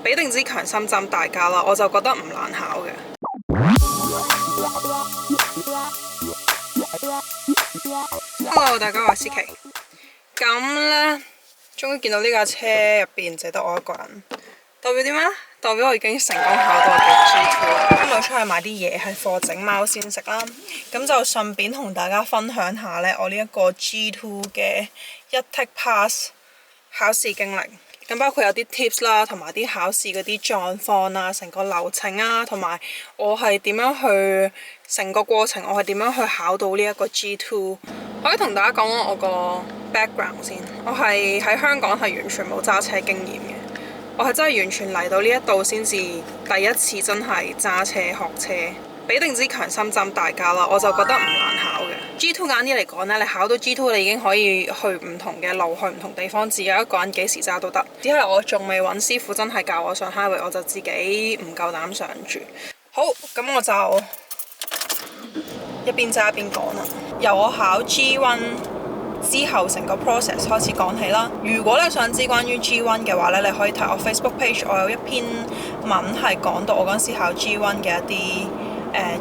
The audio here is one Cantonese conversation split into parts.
俾定支強心針大家啦，我就覺得唔難考嘅。Hello， 大家好，我係思琪。咁呢，終於見到呢架車入邊淨得我一個人，代表啲咩？代表我已經成功考到我嘅 G2 啦。今日出去買啲嘢係貨整貓先食啦，咁就順便同大家分享下呢我呢一個 G2 嘅一 Take Pass 考試經歷。咁包括有啲 tips 啦，同埋啲考試嗰啲狀況啊，成個流程啊，同埋我係點樣去成個過程，我係點樣去考到呢一個 G2。可以同大家講我個 background 先，我係喺香港係完全冇揸車經驗嘅，我係真係完全嚟到呢一度先至第一次真係揸車學車。俾定支強心針大家啦，我就覺得唔難考嘅。G2 簡啲嚟講呢，你考到 G2 你已經可以去唔同嘅路，去唔同地方，自己一個人幾時揸都得。只係我仲未揾師傅真係教我上 highway， 我就自己唔夠膽上住。好，咁我就一邊揸一邊講啦。由我考 G1 之後成個 process 開始講起啦。如果你想知關於 G1 嘅話呢，你可以睇我 Facebook page， 我有一篇文係講到我嗰陣時考 G1 嘅一啲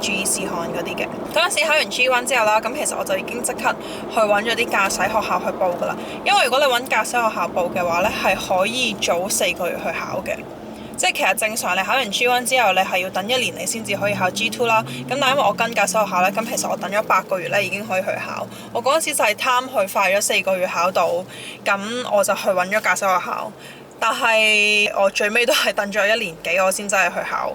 注意事項嗰啲嘅。嗰陣時考完 G1 之後啦，咁其實我就已經即刻去揾咗啲駕駛學校去報噶啦。因為如果你揾駕駛學校報嘅話呢，係可以早4個月去考嘅。即係其實正常你考完 G1 之後，你係要等1年你先至可以考 G2 啦。咁但係因為我跟駕駛學校呢，咁其實我等咗8個月呢已經可以去考。我嗰陣時就係貪去快咗4個月考到，咁我就去揾咗駕駛學校。但係我最尾都係等咗1年幾，我先真係去考。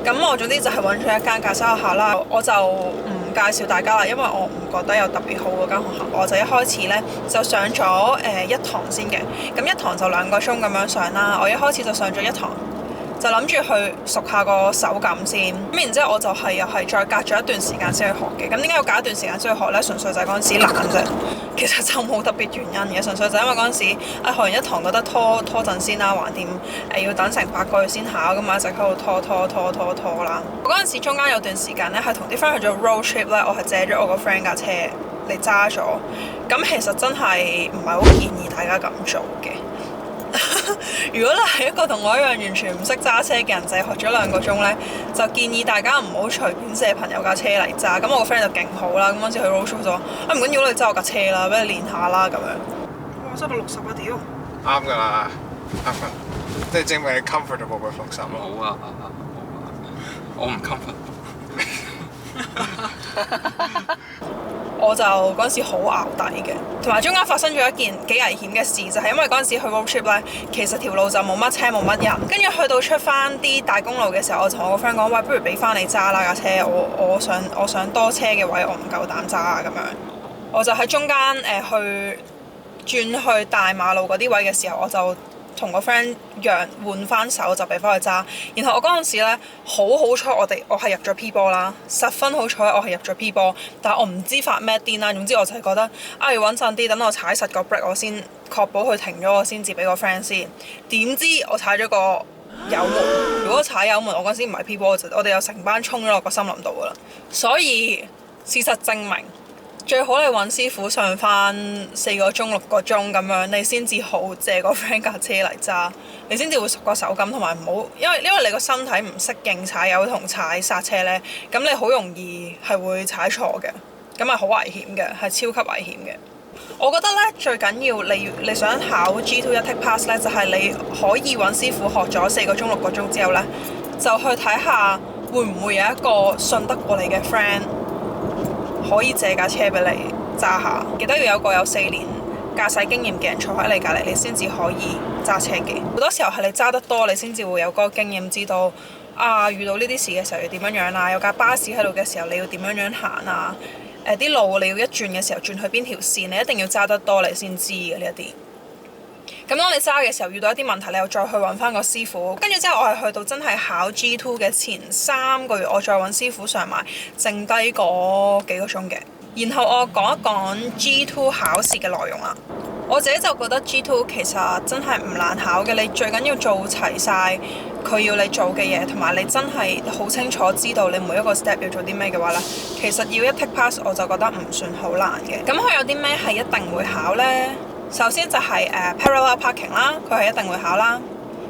咁我總之就係揾咗一間駕駛學校啦，我就唔介紹大家啦，因為我唔覺得有特別好嗰間學校。我就一開始呢，就上咗一堂先嘅，咁一堂就2個鐘咁樣上啦。我一開始就上咗1堂，就諗住去熟下個手感先。咁然之後我就又係再隔咗一段時間先去學嘅。咁點解要隔一段時間先去學呢？純粹就係嗰陣時懶啫，其實就冇特別原因嘅。純粹就因為嗰陣時學完一堂覺得拖陣先啦，橫掂要等成8個月先考，咁啊一直喺度拖啦。我嗰陣時中間有段時間呢，係同啲 friend 去咗 road trip 呢，我係借咗我個 friend 架車嚟揸咗。咁其實真係唔係好建議大家咁做嘅。如果你係一個同我一樣完全唔識揸車嘅人，就係學咗2個鐘呢，就建議大家唔好隨便借朋友架車嚟揸。咁我個 friend 就勁好啦，咁嗰陣時去 road trip 就話唔緊要，你揸我架車啦，俾你練下啦咁樣。哇，揸到60啊屌！啱㗎啦，啱㗎，即係證明你 comfortable with 60咯。冇啊，我唔 comfortable。我就嗰陣時好淆底嘅，同埋中間發生咗一件幾危險嘅事，就係因為嗰陣時去 road trip 咧，其實條路就冇乜車冇乜人，跟住去到出翻啲大公路嘅時候，我同我個 friend 講：喂，不如俾翻你揸啦架車，我想多車嘅位，我唔夠膽揸啊咁樣。我就喺中間轉去大馬路嗰啲位嘅時候，我就同個 friend 換翻手就俾翻佢揸，然後我嗰陣時咧好彩我係入咗 P 波啦，10分好彩我係入咗 P 波，但係我唔知發咩癲啦，總之我就係覺得要穩陣啲，等我踩實個 brake 我先確保佢停咗，我先至俾個 friend 先。點知我踩咗個油門，如果踩油門，我嗰陣時唔係 P 波，我哋有成班衝咗落個森林度噶啦。所以事實證明，最好你揾師傅上翻4個鐘6個鐘咁樣，你先至好借個 friend 架車嚟揸，你先至會熟個手感，同埋唔好因為你個身體唔適應踩油同踩剎車呢，咁你好容易係會踩錯嘅，咁係好危險嘅，係超級危險嘅。我覺得呢，最緊要你想考 G2 一 Take Pass 呢，就係你可以揾師傅學咗4個鐘6個鐘之後呢，就去睇下會唔會有一個信得過你嘅 friend。可以借架車俾你揸下，記得要有個有4年駕駛經驗嘅人坐喺你隔離，你先至可以揸車嘅。好多時候係你揸得多，你先至會有嗰個經驗，知道遇到呢啲事嘅時候要點樣樣啊，有架巴士喺度嘅時候你要點樣樣行啊，啲路你要一轉嘅時候轉去邊條線，你一定要揸得多你先知嘅呢一啲。咁當你揸嘅時候遇到一啲問題，你又再去揾翻個師傅，跟住之後我係去到真係考 G2 嘅前3個月，我再揾師傅上埋剩低嗰幾個鐘嘅。然後我講一講 G2 考試嘅內容啦。我自己就覺得 G2 其實真係唔難考嘅，你最緊要做齊晒佢要你做嘅嘢，同埋你真係好清楚知道你每一個 step 要做啲咩嘅話呢，其實要一 Take Pass 我就覺得唔算好難嘅。咁佢有啲咩係一定會考呢？首先就係parallel parking 啦，佢係一定會考啦。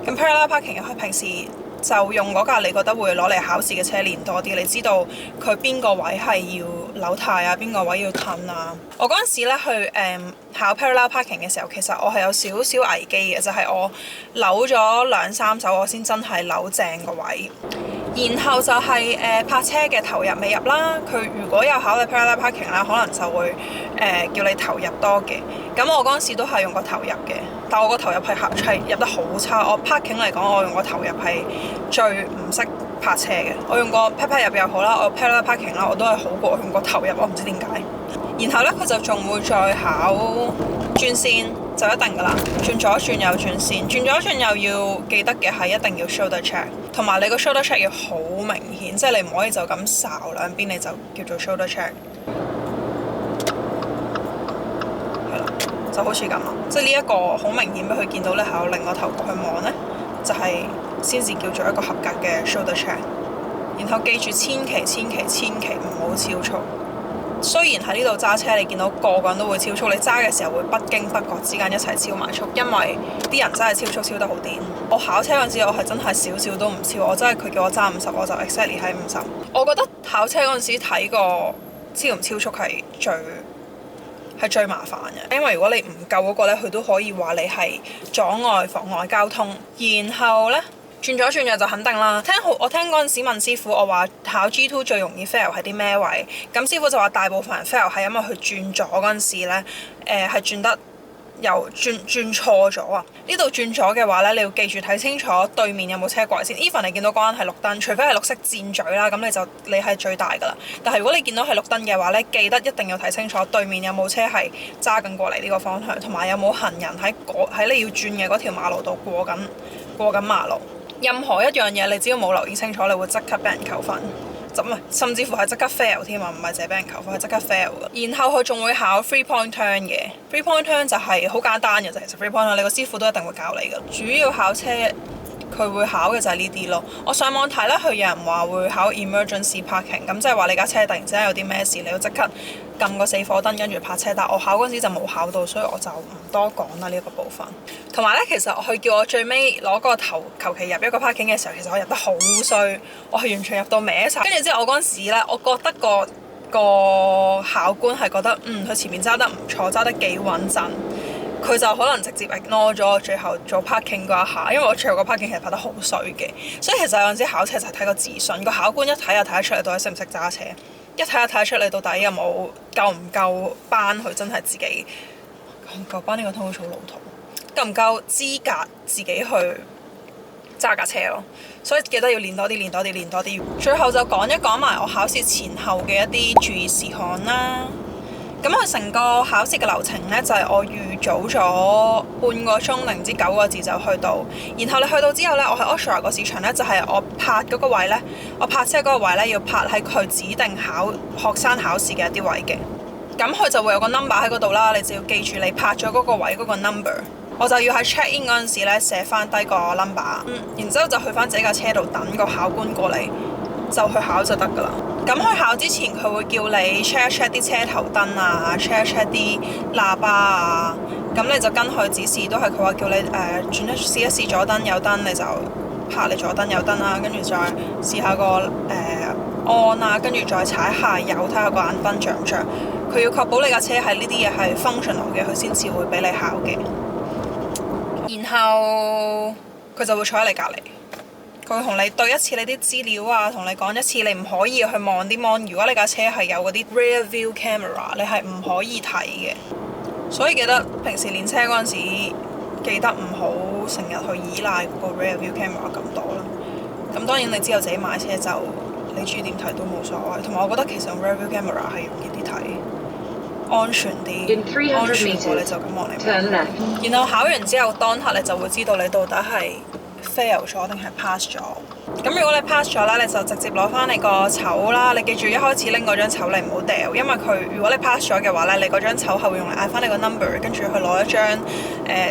咁 parallel parking 佢平時就用嗰架你覺得會攞嚟考試嘅車練多啲，你知道佢邊個位係要扭軚啊，邊個位要褪啊。我嗰陣時咧去考 parallel parking 嘅時候，其實我係有少少危機嘅，就係我扭咗2、3手，我先真係扭正個位。然後就係泊車嘅投入尾入啦，佢如果有考慮 parallel parking 啦，可能就會叫你投入多嘅。咁我嗰陣時都係用個投入嘅，但我個投入係入得好差。我 parking 嚟講，我用個投入係最唔識泊車嘅。我用個 pat pat 入又好啦，我 parallel parking 啦，我都係好過用個投入，我唔知點解。然後咧，佢就仲會再考轉線，就一定㗎啦。轉左轉右轉線，轉左轉右要記得嘅係一定要 shoulder check， 同埋你個 shoulder check 要好明顯，即係你唔可以就咁睄兩邊，你就叫做 shoulder check。係啦，就好似咁啦，即係呢一個好明顯俾佢見到咧，係有另個頭角去望咧，就係先至叫做一個合格嘅 shoulder check。然後記住千祈唔好超速。雖然喺呢度揸車，你見到個個人都會超速，你揸嘅時候會不經不覺之間一齊超埋速，因為啲人真係超速超得好癲。我考車嗰陣時，我係真係少少都唔超，我真係佢叫我揸50，我就 exactly 喺50。我覺得考車嗰陣時睇個超唔超速係最麻煩嘅，因為如果你唔夠嗰個咧，佢都可以話你係阻礙妨礙交通。然後咧，轉左轉右就肯定啦。我聽嗰陣時問師傅，我話考 G2 最容易 fail 係啲咩位？咁師傅就話大部分人 fail 係因為佢轉左嗰陣時咧，係轉得又轉錯咗啊！呢度轉左嘅話咧，你要記住睇清楚對面有冇車過嚟先。even 你見到嗰間係綠燈，除非係綠色箭嘴啦，咁你係最大㗎啦。但係如果你見到係綠燈嘅話咧，記得一定要睇清楚對面有冇車係揸緊過嚟呢個方向，同埋有冇行人喺你要轉嘅嗰條馬路度過緊馬路。任何一樣嘢，你只要冇留意清楚，你會即刻俾人扣分，甚至乎係即刻 fail 添啊！唔係淨係俾人扣分，係即刻 fail 嘅。然後佢仲會考 3 point turn 嘅，3 point turn 就係好簡單嘅啫。其實3 point turn 你個師傅都一定會教你嘅。主要考車佢會考嘅就係呢啲咯。我上網睇咧，佢有人話會考 emergency parking， 咁即係話你架車突然之間有啲咩事，你要即刻撳個4火燈跟住泊車。但我考嗰陣時就冇考到，所以我就唔多講啦呢一個部分。同埋咧，其實佢叫我最尾攞個頭求其入一個 parking 嘅時候，其實我入得好衰，我係完全入到歪晒。跟住之後我嗰陣時咧，我覺得個考官係覺得佢前面揸得唔錯，揸得幾穩陣。佢就可能直接 ignore 咗我最後做 parking 嗰一下，因為我最後個 parking 其實拍得好衰嘅，所以其實有陣時考車就係睇個自信。個考官一睇就睇得出你到底識唔識揸車，一睇就睇得出你到底有冇夠唔夠班去真係自己夠班呢個通好老土，夠唔夠資格自己去揸架車咯。所以記得要練多啲。最後就講一講埋我考試前後嘅一啲注意事項啦。咁佢成個考試嘅流程呢，就係我預早咗半個鐘定唔知9個字就去到，然後你去到之後呢，我喺 Oshawa 個市場呢，就係我泊嗰個位呢，我泊車嗰個位呢，要泊喺佢指定學生考試嘅一啲位嘅，咁佢就會有個 number 喺嗰度啦，你就要記住你泊咗嗰個位嗰個 number， 我就要喺 check in 嗰陣時呢寫翻低個 number，然之後就去翻自己架車度等個考官過嚟，就去考就得㗎啦。咁去考之前，佢會叫你 check 一 check 啲車頭燈啊 check 一 check 啲喇叭啊，咁你就跟佢指示，都係佢話叫你試一試左燈右燈，你就拍你左燈右燈啦，跟住再試下個on啊，跟住再踩下油睇下個眼燈着唔着。佢要確保你架車係呢啲嘢係 functional 嘅，佢先至會俾你考嘅。然後佢就會坐喺你隔離。佢會同你對一次你啲資料啊，同你講一次你唔可以去望啲 mon。如果你架車係有嗰啲 rear view camera， 你係唔可以睇嘅。所以記得平時練車嗰陣時，記得唔好成日去依賴個 rear view camera 咁多啦。咁當然你之後自己買車就你中意點睇都冇所謂。同埋我覺得其實 rear view camera 係容易啲睇，安全啲，安全過你就咁望嚟。然後考完之後當刻你就會知道你到底係fail 咗定係 pass 咗？咁如果你 pass 咗啦，你就直接攞翻你個籌啦。你記住一開始拎嗰張籌你唔好掉，因為如果你 pass 咗嘅話咧，你嗰張籌係會用嚟嗌翻你個 number， 跟住去攞一張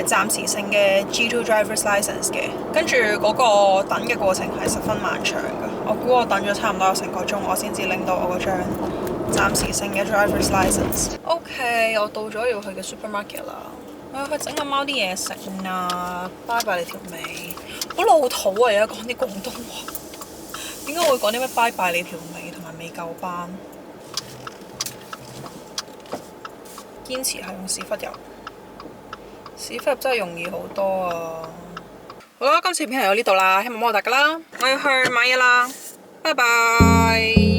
暫時性嘅 G2 driver's license 嘅。跟住嗰個等嘅過程係十分漫長㗎。我估我等咗差唔多有成個鐘，我先至拎到我嗰張暫時性嘅 driver's license。OK， 我到咗要去嘅 supermarket 啦。我要去整阿貓啲嘢食啊！拜拜你條尾。好老土啊！而家講啲廣東話，點解會講啲咩拜拜你條尾同埋未夠班？堅持係用屎忽油，屎忽油真係容易好多啊！好啦，今次片係到呢度啦，希望幫到大家啦，我要去買嘢啦，拜拜。